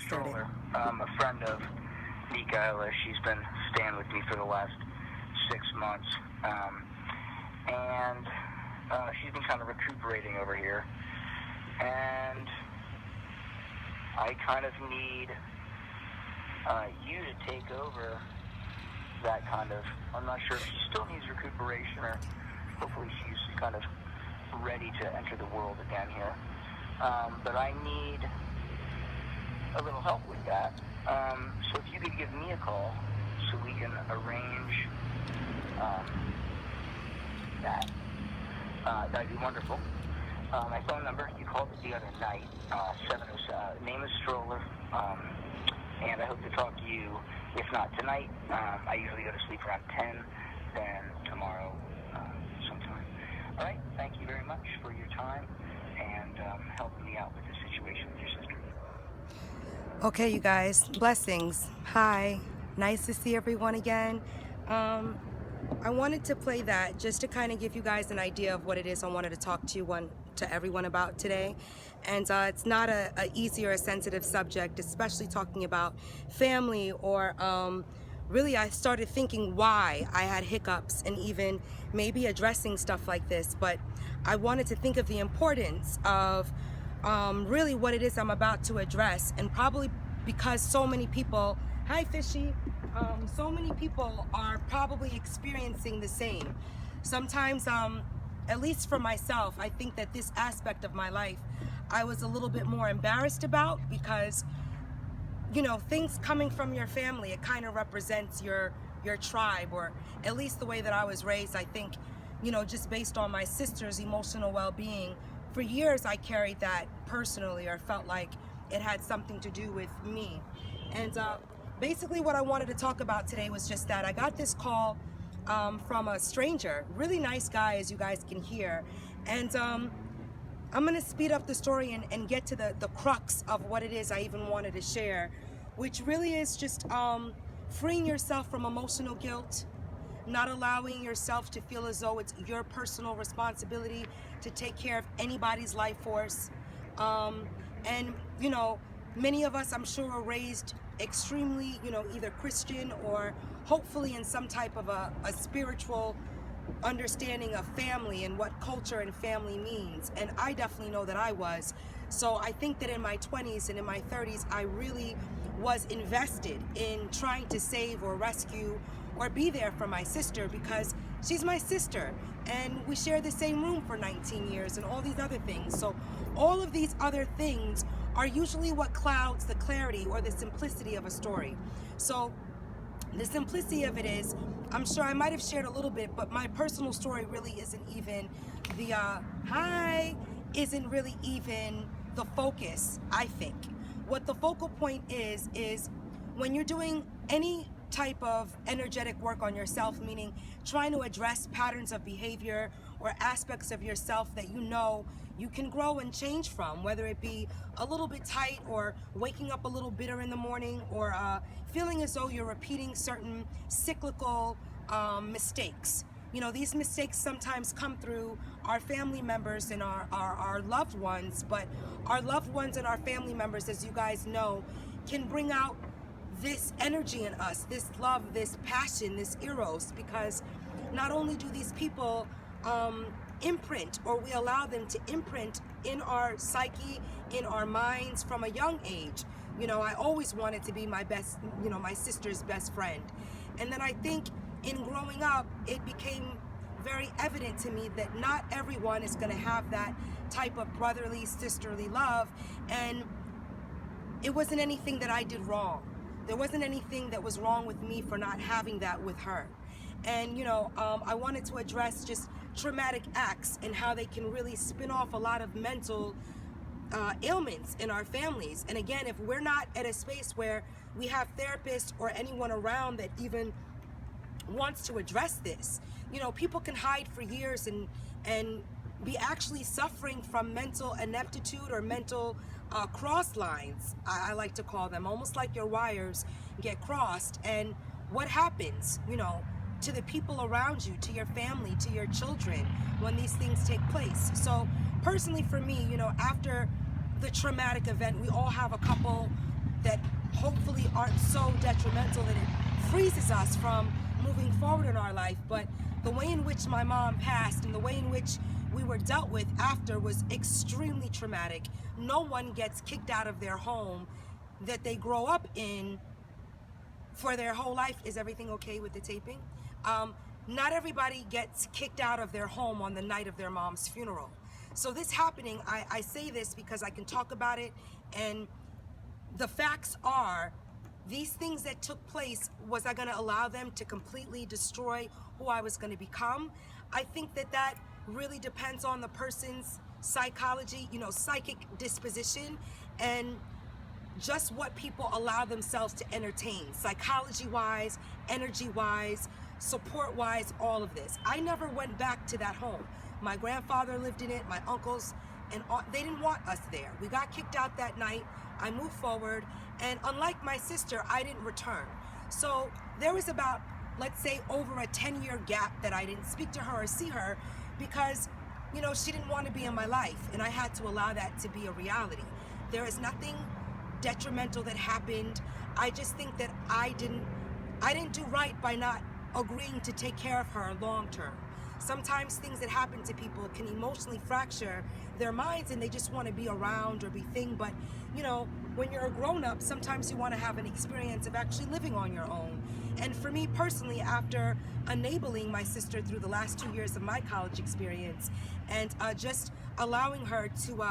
started. A friend of Mikaela. She's been staying with me for the last 6 months. And she's been kind of recuperating over here. And I kind of need you to take over that kind of, I'm not sure if she still needs recuperation or hopefully she's kind of ready to enter the world again here. But I need a little help with that. So if you could give me a call so we can arrange that'd be wonderful. My phone number, you called it the other night, 707, name is Stroller, and I hope to talk to you, if not tonight. I usually go to sleep around 10, then tomorrow sometime. All right, thank you very much for your time and helping me out with this situation with your sister. Okay, you guys, blessings. Hi, nice to see everyone again. I wanted to play that just to kind of give you guys an idea of what it is I wanted to talk to everyone about today. And it's not a easy or a sensitive subject, especially talking about family or really I started thinking why I had hiccups and even maybe addressing stuff like this. But I wanted to think of the importance of really what it is I'm about to address, and probably because so many people, hi Fishy, so many people are probably experiencing the same. Sometimes, at least for myself, I think that this aspect of my life I was a little bit more embarrassed about because, you know, things coming from your family, it kind of represents your tribe, or at least the way that I was raised. I think, you know, just based on my sister's emotional well-being, for years I carried that personally, or felt like it had something to do with me. And basically what I wanted to talk about today was just that I got this call from a stranger, really nice guy, as you guys can hear. And I'm gonna speed up the story and get to the crux of what it is I even wanted to share, which really is just freeing yourself from emotional guilt, not allowing yourself to feel as though it's your personal responsibility to take care of anybody's life force. And, you know, many of us, I'm sure, are raised extremely, you know, either Christian or hopefully in some type of a spiritual understanding of family and what culture and family means. And I definitely know that I was. So I think that in my 20s and in my 30s, I really was invested in trying to save or rescue or be there for my sister, because she's my sister and we share the same room for 19 years and all these other things. So all of these other things are usually what clouds the clarity or the simplicity of a story. So the simplicity of it is, I'm sure I might have shared a little bit, but my personal story really isn't even isn't really even the focus, I think. What the focal point is when you're doing any type of energetic work on yourself, meaning trying to address patterns of behavior or aspects of yourself that you know you can grow and change from, whether it be a little bit tight or waking up a little bitter in the morning, or feeling as though you're repeating certain cyclical mistakes. You know, these mistakes sometimes come through our family members and our loved ones, but our loved ones and our family members, as you guys know, can bring out this energy in us, this love, this passion, this eros, because not only do these people imprint, or we allow them to imprint in our psyche, in our minds from a young age. You know, I always wanted to be my best, you know, my sister's best friend. And then I think in growing up, it became very evident to me that not everyone is going to have that type of brotherly, sisterly love. And it wasn't anything that I did wrong. There wasn't anything that was wrong with me for not having that with her. And, you know, I wanted to address just traumatic acts and how they can really spin off a lot of mental ailments in our families. And again, if we're not at a space where we have therapists or anyone around that even wants to address this, you know, people can hide for years and be actually suffering from mental ineptitude or mental cross lines, I like to call them, almost like your wires get crossed. And what happens, you know, to the people around you, to your family, to your children, when these things take place. So personally for me, you know, after the traumatic event, we all have a couple that hopefully aren't so detrimental that it freezes us from moving forward in our life. But the way in which my mom passed and the way in which we were dealt with after was extremely traumatic. No one gets kicked out of their home that they grow up in for their whole life. Is everything okay with the taping? Not everybody gets kicked out of their home on the night of their mom's funeral. So this happening, I say this because I can talk about it, and the facts are, these things that took place, was I going to allow them to completely destroy who I was going to become? I think that that really depends on the person's psychology, psychic disposition, and just what people allow themselves to entertain, psychology-wise, energy-wise, support-wise, all of this. I never went back to that home. My grandfather lived in it, my uncles, and they didn't want us there. We got kicked out that night. I moved forward, and unlike my sister, I didn't return. So there was about, let's say, over a 10-year gap that I didn't speak to her or see her because, she didn't want to be in my life, and I had to allow that to be a reality. There is nothing detrimental that happened. I just think that I didn't do right by not agreeing to take care of her long term. Sometimes things that happen to people can emotionally fracture their minds and they just want to be around or be thing. But when you're a grown-up, sometimes you want to have an experience of actually living on your own. And for me personally, after enabling my sister through the last 2 years of my college experience and just allowing her to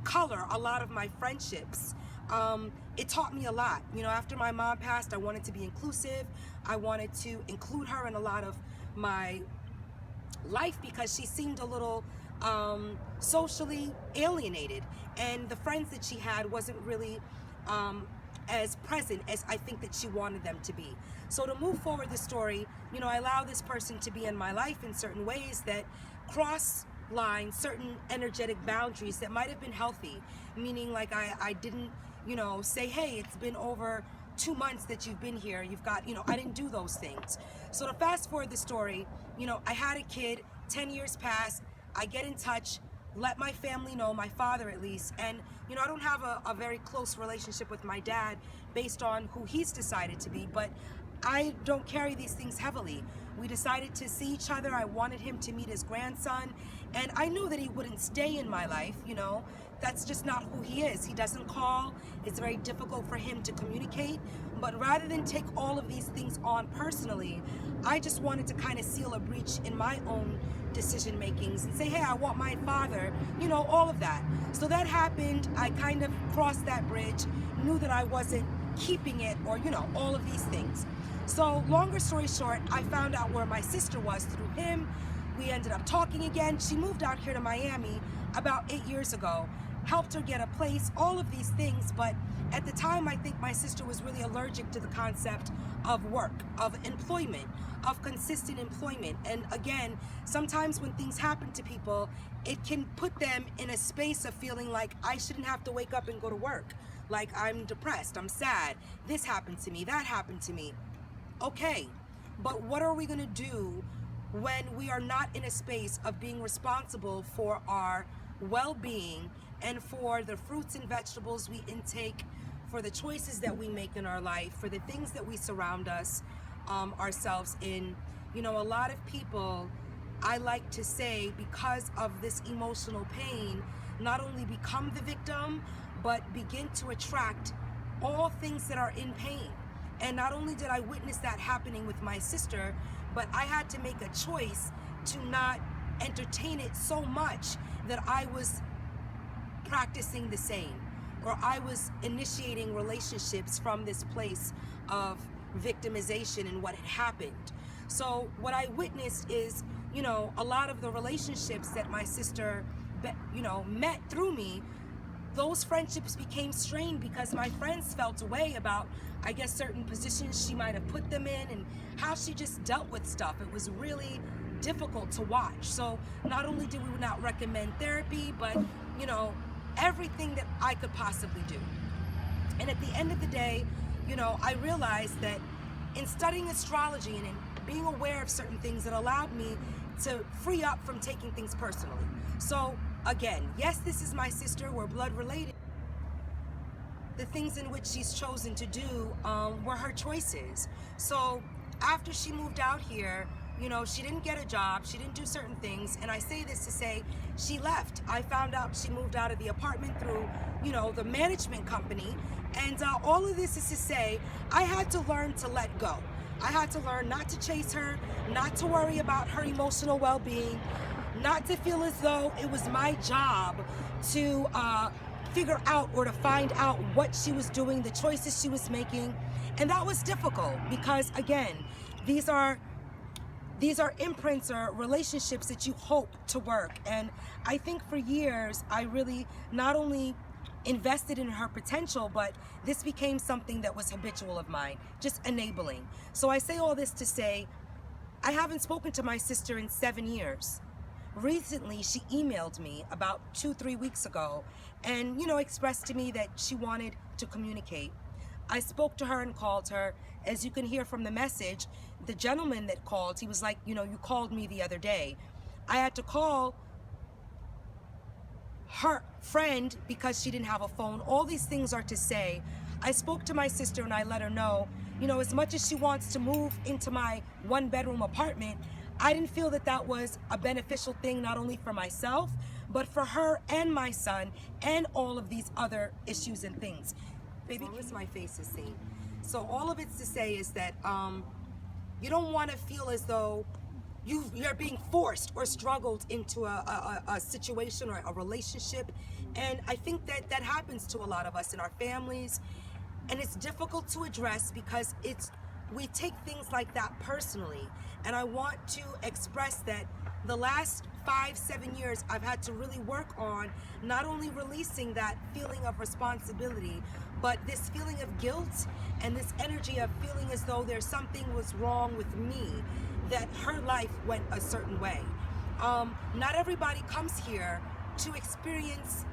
color a lot of my friendships, it taught me a lot. After my mom passed, I wanted to be inclusive. I wanted to include her in a lot of my life because she seemed a little socially alienated, and the friends that she had wasn't really as present as I think that she wanted them to be. So to move forward the story, I allow this person to be in my life in certain ways that cross line certain energetic boundaries that might have been healthy, meaning like I didn't say, hey, it's been over 2 months that you've been here, you've got, I didn't do those things. So to fast forward the story, I had a kid, 10 years pass, I get in touch, let my family know, my father at least, and I don't have a very close relationship with my dad based on who he's decided to be, but I don't carry these things heavily. We decided to see each other. I wanted him to meet his grandson, and I knew that he wouldn't stay in my life, that's just not who he is. He doesn't call. It's very difficult for him to communicate. But rather than take all of these things on personally, I just wanted to kind of seal a breach in my own decision makings and say, hey, I want my father, all of that. So that happened. I kind of crossed that bridge, knew that I wasn't keeping it, or, all of these things. So longer story short, I found out where my sister was through him. We ended up talking again. She moved out here to Miami about 8 years ago. Helped her get a place, all of these things, but at the time I think my sister was really allergic to the concept of work, of employment, of consistent employment. And again, sometimes when things happen to people, it can put them in a space of feeling like I shouldn't have to wake up and go to work. Like I'm depressed, I'm sad, this happened to me, that happened to me. Okay, but what are we gonna do when we are not in a space of being responsible for our well-being and for the fruits and vegetables we intake, for the choices that we make in our life, for the things that we surround ourselves in? A lot of people, I like to say, because of this emotional pain, not only become the victim, but begin to attract all things that are in pain. And not only did I witness that happening with my sister, but I had to make a choice to not entertain it so much that I was practicing the same, or I was initiating relationships from this place of victimization and what had happened. So what I witnessed is, a lot of the relationships that my sister, met through me, those friendships became strained because my friends felt a way about, I guess, certain positions she might have put them in and how she just dealt with stuff. It was really difficult to watch. So not only did we not recommend therapy, but, everything that I could possibly do. And at the end of the day, I realized that in studying astrology and in being aware of certain things, it allowed me to free up from taking things personally. So again, yes, this is my sister, we're blood related. the things in which she's chosen to do were her choices. So after she moved out here, you know, she didn't get a job, she didn't do certain things, and I say this to say she left. I found out she moved out of the apartment through, you know, the management company, and all of this is to say I had to learn to let go. I had to learn not to chase her, not to worry about her emotional well-being, not to feel as though it was my job to figure out or to find out what she was doing, the choices she was making. And that was difficult because, again, these are imprints or relationships that you hope to work. And I think for years, I really not only invested in her potential, but this became something that was habitual of mine, just enabling. So I say all this to say, I haven't spoken to my sister in 7 years. Recently, she emailed me about 2-3 weeks ago and, you know, expressed to me that she wanted to communicate. I spoke to her and called her. As you can hear from the message, the gentleman that called, he was like, you know, you called me the other day. I had to call her friend because she didn't have a phone. All these things are to say, I spoke to my sister and I let her know, you know, as much as she wants to move into my 1-bedroom apartment, I didn't feel that that was a beneficial thing, not only for myself, but for her and my son and all of these other issues and things. Baby, kiss my face is seen. So all of it's to say is that you don't want to feel as though you're being forced or struggled into a situation or a relationship. And I think that that happens to a lot of us in our families. And it's difficult to address because we take things like that personally. And I want to express that the last 5-7 years, I've had to really work on not only releasing that feeling of responsibility, but this feeling of guilt and this energy of feeling as though there's something was wrong with me, that her life went a certain way. Not everybody comes here to experience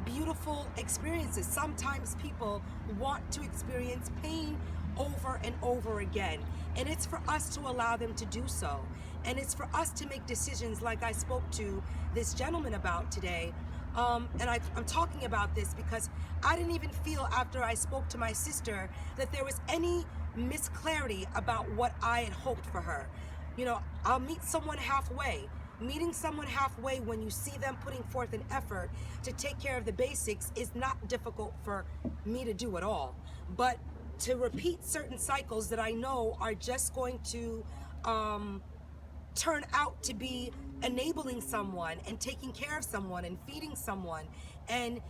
beautiful experiences. Sometimes people want to experience pain over and over again, and it's for us to allow them to do so. And it's for us to make decisions like I spoke to this gentleman about today. And I'm talking about this because I didn't even feel after I spoke to my sister that there was any misclarity about what I had hoped for her. You know, I'll meet someone halfway. Meeting someone halfway when you see them putting forth an effort to take care of the basics is not difficult for me to do at all. But to repeat certain cycles that I know are just going to turn out to be enabling someone and taking care of someone and feeding someone and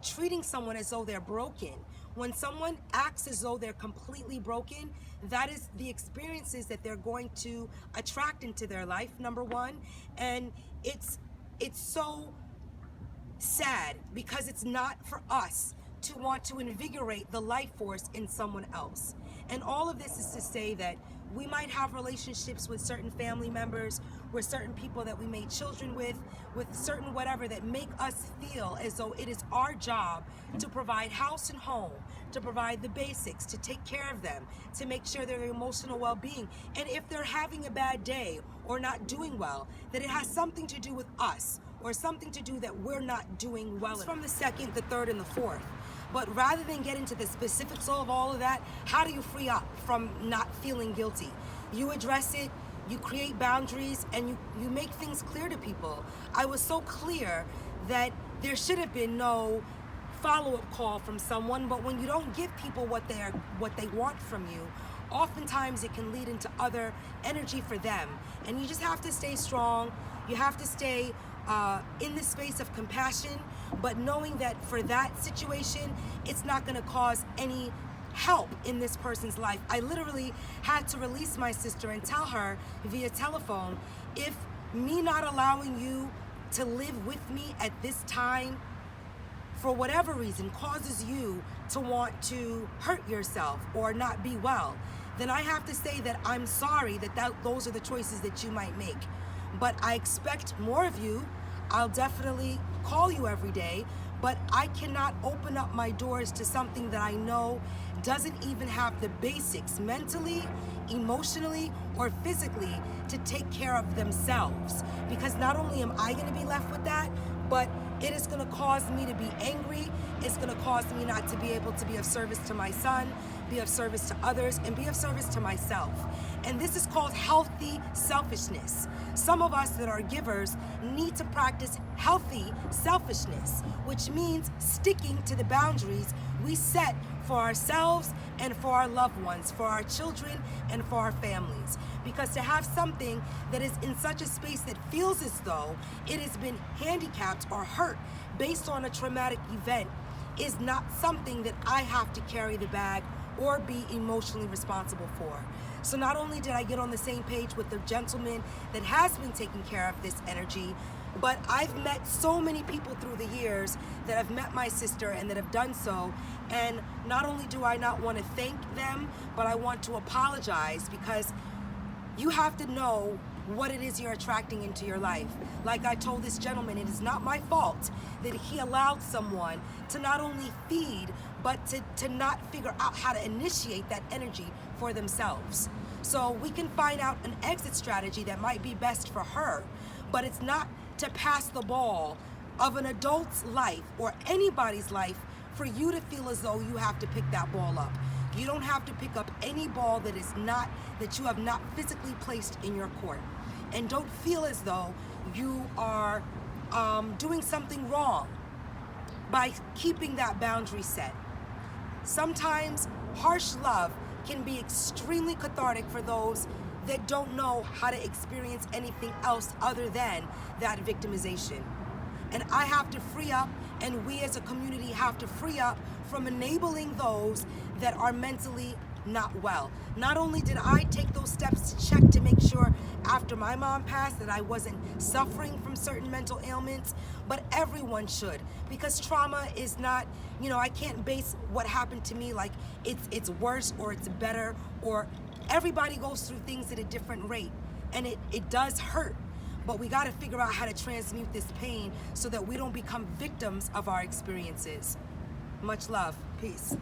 treating someone as though they're broken. When someone acts as though they're completely broken, that is the experiences that they're going to attract into their life, number one. And it's so sad because it's not for us to want to invigorate the life force in someone else. And all of this is to say that we might have relationships with certain family members, with certain people that we made children with certain whatever that make us feel as though it is our job to provide house and home, to provide the basics, to take care of them, to make sure their emotional well-being. And if they're having a bad day or not doing well, that it has something to do with us or something to do that we're not doing well. It's from the second, the third, and the fourth. But rather than get into the specifics of all of that, how do you free up from not feeling guilty? You address it, you create boundaries, and you make things clear to people. I was so clear that there should have been no follow-up call from someone, but when you don't give people what they want from you, oftentimes it can lead into other energy for them. And you just have to stay strong. You have to stay in the space of compassion, but knowing that for that situation, it's not going to cause any help in this person's life. I literally had to release my sister and tell her via telephone, if me not allowing you to live with me at this time, for whatever reason, causes you to want to hurt yourself or not be well, then I have to say that I'm sorry that those are the choices that you might make. But I expect more of you. I'll definitely call you every day, but I cannot open up my doors to something that I know doesn't even have the basics mentally, emotionally, or physically to take care of themselves. Because not only am I going to be left with that, but It is going to cause me to be angry. It's going to cause me not to be able to be of service to my son, be of service to others, and be of service to myself. And this is called healthy selfishness. Some of us that are givers need to practice healthy selfishness, which means sticking to the boundaries we set for ourselves and for our loved ones, for our children and for our families. Because to have something that is in such a space that feels as though it has been handicapped or hurt based on a traumatic event is not something that I have to carry the bag or be emotionally responsible for. So not only did I get on the same page with the gentleman that has been taking care of this energy, but I've met so many people through the years that have met my sister and that have done so. And not only do I not want to thank them, but I want to apologize, because you have to know what it is you're attracting into your life. Like I told this gentleman, it is not my fault that he allowed someone to not only feed, but to not figure out how to initiate that energy for themselves. So we can find out an exit strategy that might be best for her, but it's not to pass the ball of an adult's life or anybody's life for you to feel as though you have to pick that ball up. You don't have to pick up any ball that you have not physically placed in your court. And don't feel as though you are doing something wrong by keeping that boundary set. Sometimes harsh love can be extremely cathartic for those that don't know how to experience anything else other than that victimization. And I have to free up, and we as a community have to free up from enabling those that are mentally not well. Not only did I take those steps to check to make sure after my mom passed that I wasn't suffering from certain mental ailments, but everyone should, because trauma is not, I can't base what happened to me like it's worse or it's better, or everybody goes through things at a different rate, and it does hurt. But we got to figure out how to transmute this pain so that we don't become victims of our experiences. Much love. Peace.